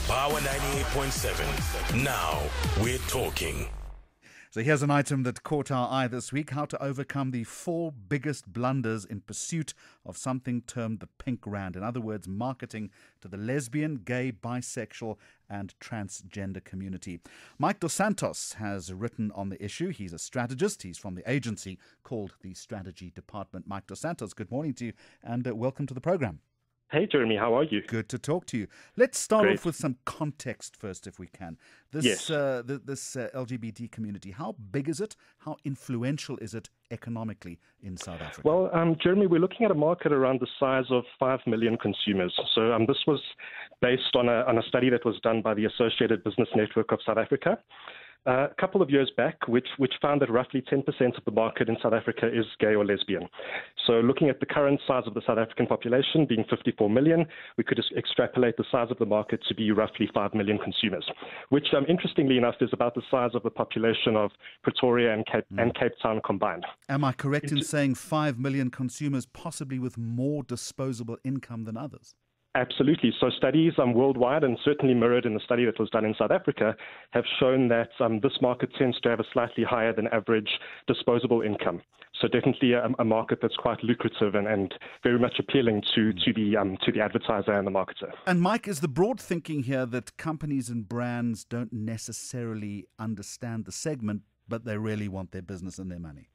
Power 98.7. Now we're talking. So here's an item that caught our eye this week: how to overcome the 4 biggest blunders in pursuit of something termed the pink rand. In other words, marketing to the lesbian, gay, bisexual and transgender community. Mike Dos Santos has written on the issue. He's a strategist. He's from the agency called the Strategy Department. Mike Dos Santos, good morning to you and welcome to the program. Hey, Jeremy, how are you? Good to talk to you. Let's start Great. off with some context first, if we can. This, Yes. this LGBT community, how big is it? How influential is it economically in South Africa? Well, Jeremy, we're looking at a market around the size of 5 million consumers. So this was based on a study that was done by the Associated Business Network of South Africa a couple of years back, which found that roughly 10% of the market in South Africa is gay or lesbian. So looking at the current size of the South African population being 54 million, we could extrapolate the size of the market to be roughly 5 million consumers, which interestingly enough is about the size of the population of Pretoria and Cape Town combined. Am I correct in saying 5 million consumers, possibly with more disposable income than others? Absolutely. So studies worldwide, and certainly mirrored in the study that was done in South Africa, have shown that this market tends to have a slightly higher than average disposable income. So definitely a market that's quite lucrative and very much appealing to the advertiser and the marketer. And Mike, is the broad thinking here that companies and brands don't necessarily understand the segment, but they really want their business and their money?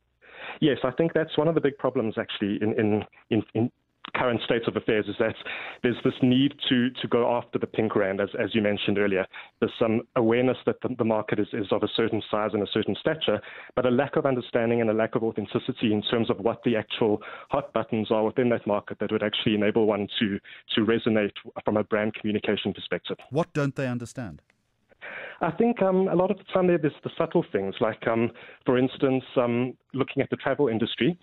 Yes, I think that's one of the big problems actually in current state of affairs, is that there's this need to go after the pink rand, as you mentioned earlier. There's some awareness that the market is of a certain size and a certain stature, but a lack of understanding and a lack of authenticity in terms of what the actual hot buttons are within that market that would actually enable one to resonate from a brand communication perspective. What don't they understand? I think a lot of the time there's the subtle things, like, for instance, looking at the travel industry,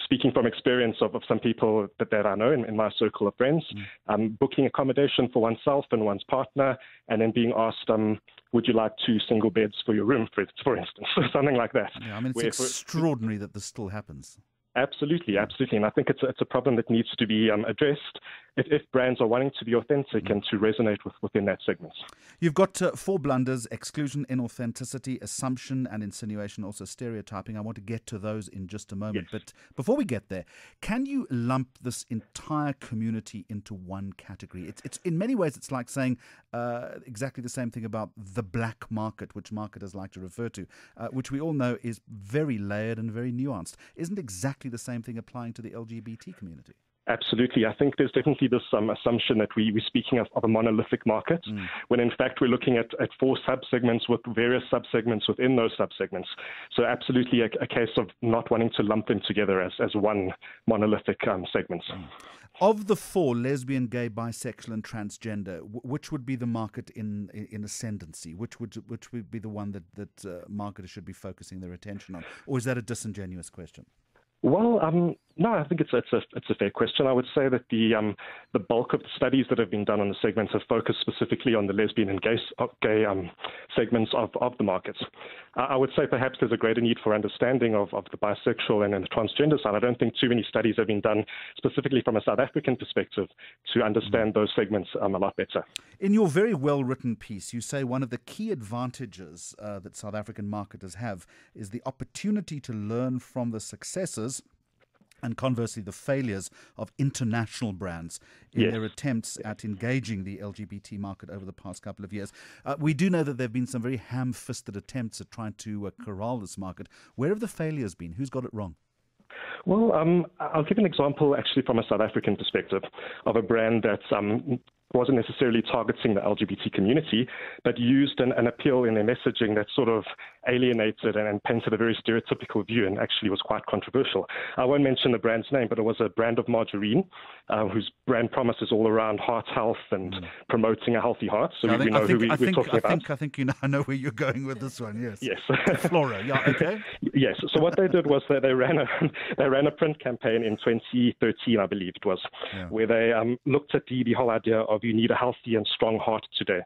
speaking from experience of some people that I know in my circle of friends, booking accommodation for oneself and one's partner, and then being asked, would you like 2 single beds for your room, for instance, or something like that. Yeah, I mean, it's extraordinary that this still happens. Absolutely. And I think it's a problem that needs to be addressed if brands are wanting to be authentic and to resonate within that segment. You've got 4 blunders: exclusion, inauthenticity, assumption and insinuation, also stereotyping. I want to get to those in just a moment. Yes. But before we get there, can you lump this entire community into one category? It's in many ways, it's like saying exactly the same thing about the black market, which marketers like to refer to, which we all know is very layered and very nuanced. Isn't exactly the same thing applying to the LGBT community? Absolutely. I think there's definitely this assumption that we're speaking of a monolithic market, when in fact we're looking at 4 subsegments with various subsegments within those subsegments. So absolutely a case of not wanting to lump them together as one monolithic segment. Of the 4, lesbian, gay, bisexual and transgender, which would be the market in ascendancy? Which would be the one that marketers should be focusing their attention on? Or is that a disingenuous question? Well, no, I think it's a fair question. I would say that the bulk of the studies that have been done on the segments have focused specifically on the lesbian and gay segments of the markets. I would say perhaps there's a greater need for understanding of the bisexual and the transgender side. I don't think too many studies have been done specifically from a South African perspective to understand those segments a lot better. In your very well-written piece, you say one of the key advantages that South African marketers have is the opportunity to learn from the successes and conversely the failures of international brands in their attempts at engaging the LGBT market over the past couple of years. We do know that there have been some very ham-fisted attempts at trying to corral this market. Where have the failures been? Who's got it wrong? Well, I'll give an example actually from a South African perspective of a brand that wasn't necessarily targeting the LGBT community, but used an appeal in their messaging that sort of alienated and painted a very stereotypical view and actually was quite controversial. I won't mention the brand's name, but it was a brand of margarine whose brand promise is all around heart health and promoting a healthy heart. So we know who we're talking about. I think I know where you're going with this one, yes. Yes. Flora, yeah, okay. Yes. So what they did was that they ran a print campaign in 2013, I believe it was, where they looked at the whole idea of you need a healthy and strong heart today.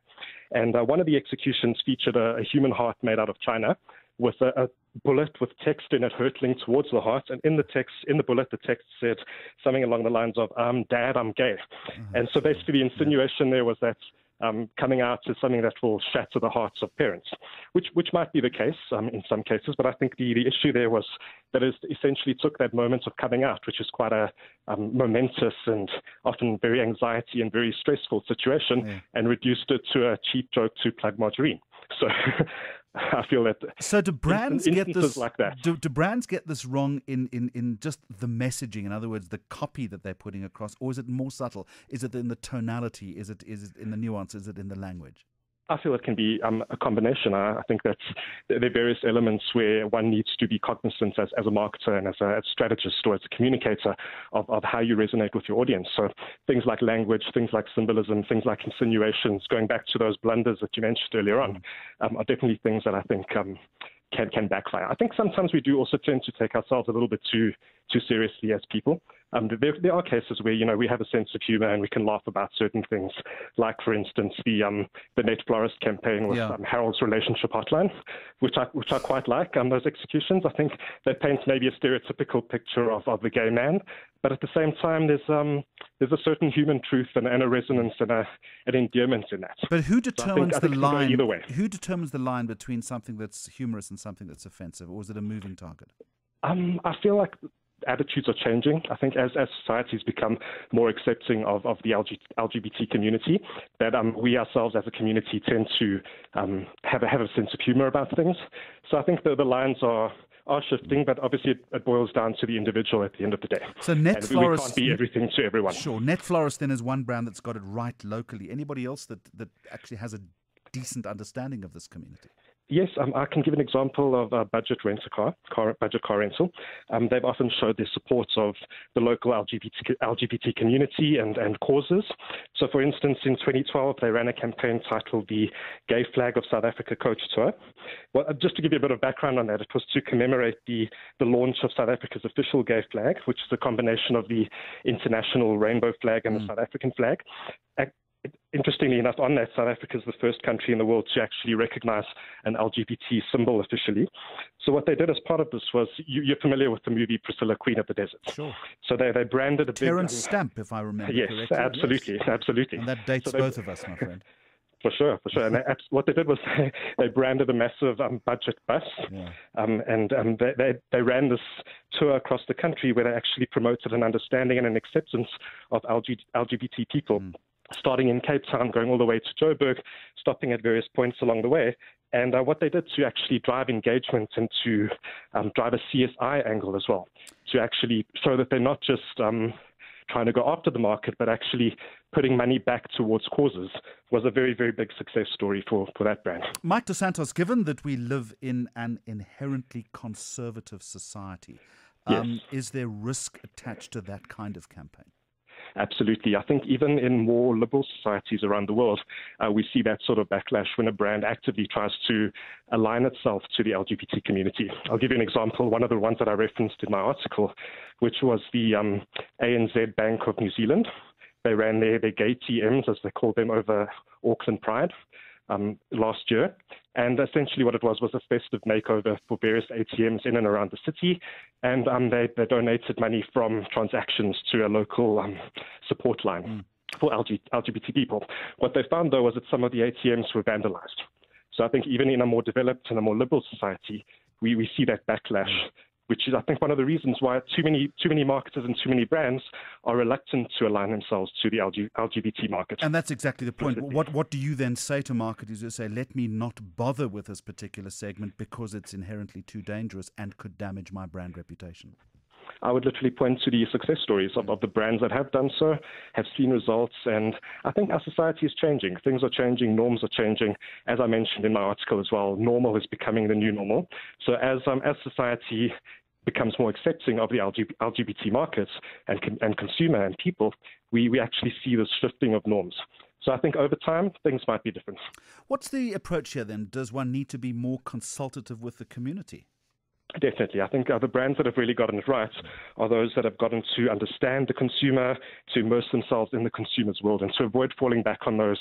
And one of the executions featured a human heart made out of china with a bullet with text in it hurtling towards the heart. And in the bullet, the text said something along the lines of, Dad, I'm gay. And so basically the insinuation there was that coming out is something that will shatter the hearts of parents, which might be the case in some cases. But I think the issue there was that it essentially took that moment of coming out, which is quite a momentous and often very anxiety and very stressful situation, and reduced it to a cheap joke to plug margarine. So I feel that. So do brands get this like that? Do brands get this wrong in just the messaging? In other words, the copy that they're putting across, or is it more subtle? Is it in the tonality? Is it in the nuance? Is it in the language? I feel it can be a combination. I think that there are various elements where one needs to be cognizant as a marketer and as a strategist or as a communicator of how you resonate with your audience. So things like language, things like symbolism, things like insinuations, going back to those blunders that you mentioned earlier on, are definitely things that I think can backfire. I think sometimes we do also tend to take ourselves a little bit too seriously as people. There are cases where, we have a sense of humor and we can laugh about certain things, like, for instance, the Net Florist campaign with Harold's relationship hotline, which I quite like. Those executions, I think they paint maybe a stereotypical picture of the gay man, but at the same time, there's a certain human truth and a resonance and an endearment in that. But who determines the line? Either way. Who determines the line between something that's humorous and something that's offensive, or is it a moving target? I feel like attitudes are changing. I think as societies become more accepting of the LGBT community, that we ourselves as a community tend to have a sense of humor about things. So I think the lines are shifting, but obviously it boils down to the individual at the end of the day. So Net Florist, we can't be everything to everyone. Sure. Net Florist then is one brand that's got it right locally. Anybody else that actually has a decent understanding of this community? Yes, I can give an example of budget budget car rental. They've often showed their support of the local LGBT community and causes. So, for instance, in 2012, they ran a campaign titled the Gay Flag of South Africa Coach Tour. Well, just to give you a bit of background on that, it was to commemorate the launch of South Africa's official gay flag, which is a combination of the international rainbow flag and the South African flag. Interestingly enough, on that, South Africa is the first country in the world to actually recognize an LGBT symbol officially. So what they did as part of this was, you're familiar with the movie Priscilla, Queen of the Desert. Sure. So they branded a big... Terence Stamp, if I remember correctly. Absolutely, yes, absolutely. And that dates both of us, my friend. For sure. And what they did was they branded a massive budget bus, and they ran this tour across the country where they actually promoted an understanding and an acceptance of LGBT people. Starting in Cape Town, going all the way to Joburg, stopping at various points along the way. And what they did to actually drive engagement and to drive a CSI angle as well, to actually show that they're not just trying to go after the market, but actually putting money back towards causes, was a very, very big success story for that brand. Mike Dos Santos, given that we live in an inherently conservative society, is there risk attached to that kind of campaign? Absolutely. I think even in more liberal societies around the world, we see that sort of backlash when a brand actively tries to align itself to the LGBT community. I'll give you an example, one of the ones that I referenced in my article, which was the ANZ Bank of New Zealand. They ran their gay TMs, as they called them, over Auckland Pride last year. And essentially what it was a festive makeover for various ATMs in and around the city. And they donated money from transactions to a local support line for LGBT people. What they found, though, was that some of the ATMs were vandalized. So I think even in a more developed and a more liberal society, we see that backlash, which is, I think, one of the reasons why too many marketers and too many brands are reluctant to align themselves to the LGBT market. And that's exactly the point. What do you then say to marketers who say, let me not bother with this particular segment because it's inherently too dangerous and could damage my brand reputation? I would literally point to the success stories of the brands that have done so, have seen results, and I think our society is changing. Things are changing, norms are changing. As I mentioned in my article as well, normal is becoming the new normal. So as society becomes more accepting of the LGBT markets and consumer and people, we actually see this shifting of norms. So I think over time, things might be different. What's the approach here then? Does one need to be more consultative with the community? Definitely. I think the brands that have really gotten it right are those that have gotten to understand the consumer, to immerse themselves in the consumer's world, and to avoid falling back on those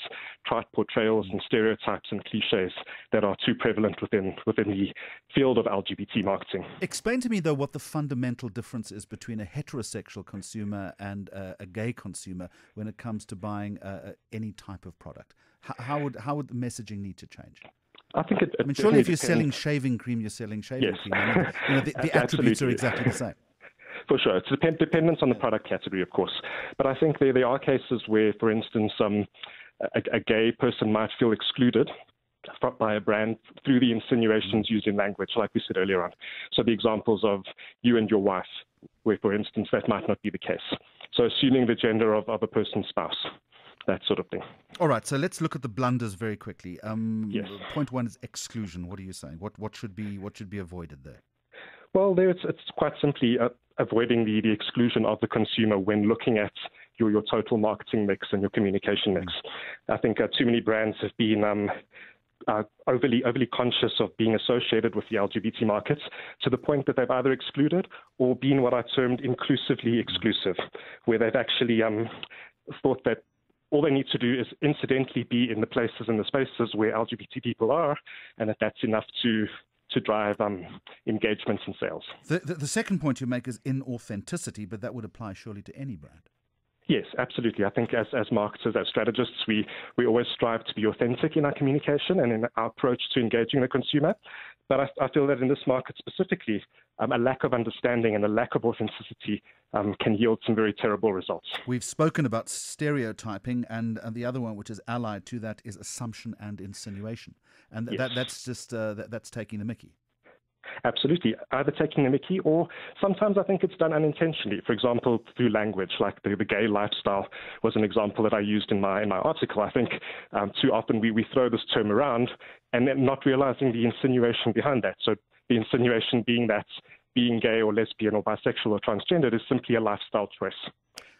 trite portrayals and stereotypes and cliches that are too prevalent within the field of LGBT marketing. Explain to me, though, what the fundamental difference is between a heterosexual consumer and a gay consumer when it comes to buying any type of product. How would the messaging need to change? I think surely if you're selling shaving cream, you're selling shaving cream. The attributes are exactly the same. For sure. It's dependent on the product category, of course. But I think there are cases where, for instance, a gay person might feel excluded by a brand through the insinuations used in language, like we said earlier on. So the examples of you and your wife, where, for instance, that might not be the case. So assuming the gender of a person's spouse. That sort of thing. All right, so let's look at the blunders very quickly. Yes. Point one is exclusion. What are you saying? What should be avoided there? Well, it's quite simply avoiding the exclusion of the consumer when looking at your total marketing mix and your communication mix. I think too many brands have been overly conscious of being associated with the LGBT market to the point that they've either excluded or been what I termed inclusively exclusive, where they've actually thought that all they need to do is incidentally be in the places and the spaces where LGBT people are, and that's enough to drive engagement and sales. The second point you make is inauthenticity, but that would apply surely to any brand. Yes, absolutely. I think as marketers, as strategists, we always strive to be authentic in our communication and in our approach to engaging the consumer. But I feel that in this market specifically, a lack of understanding and a lack of authenticity can yield some very terrible results. We've spoken about stereotyping, and the other one, which is allied to that, is assumption and insinuation. And Yes. that's just that's taking the mickey. Absolutely. Either taking the mickey or sometimes I think it's done unintentionally. For example, through language, like the gay lifestyle was an example that I used in my article. I think too often we throw this term around and then not realizing the insinuation behind that. So the insinuation being that being gay or lesbian or bisexual or transgender is simply a lifestyle choice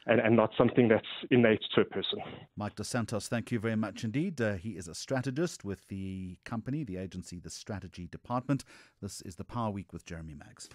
and not something that's innate to a person. Mike Dos Santos, thank you very much indeed. He is a strategist with the company, the agency, the Strategy Department. This is the Power Week with Jeremy Maggs.